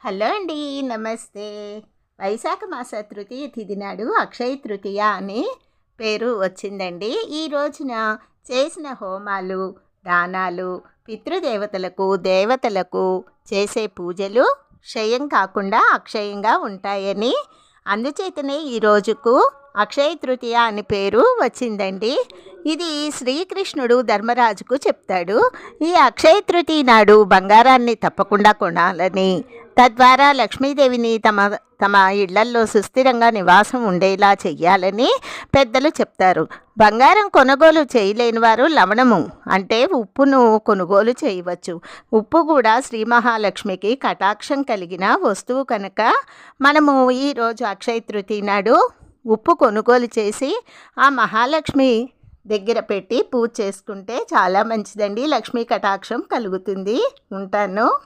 Hello అండి, నమస్తే. వైశాఖ మాస తృతీయ తిథి నాడు అక్షయ తృతీయ అని పేరు వచ్చిందండి. ఈ రోజున చేసిన హోమాలు, దానాలు, పితృదేవతలకు, దేవతలకు చేసే పూజలు క్షయం కాకుండా అక్షయంగా ఉంటాయని, అందుచేతనే ఈ రోజుకు అక్షయ తృతీయ అని పేరు వచ్చిందండి. ఇది శ్రీకృష్ణుడు ధర్మరాజుకు చెప్తాడు. ఈ అక్షయ తృతీయ నాడు బంగారాన్ని తప్పకుండా కొనాలని, తద్వారా లక్ష్మీదేవిని తమ తమ ఇళ్లల్లో సుస్థిరంగా నివాసం ఉండేలా చెయ్యాలని పెద్దలు చెప్తారు. బంగారం కొనుగోలు చేయలేని వారు లవణము అంటే ఉప్పును కొనుగోలు చేయవచ్చు. ఉప్పు కూడా శ్రీ మహాలక్ష్మికి కటాక్షం కలిగిన వస్తువు కనుక మనము ఈరోజు అక్షయ తృతీయ నాడు ఉప్పు కొనుగోలు చేసి ఆ మహాలక్ష్మి దగ్గర పెట్టి పూజ చేసుకుంటే చాలా మంచిదండి. లక్ష్మీ కటాక్షం కలుగుతుంది. ఉంటాను.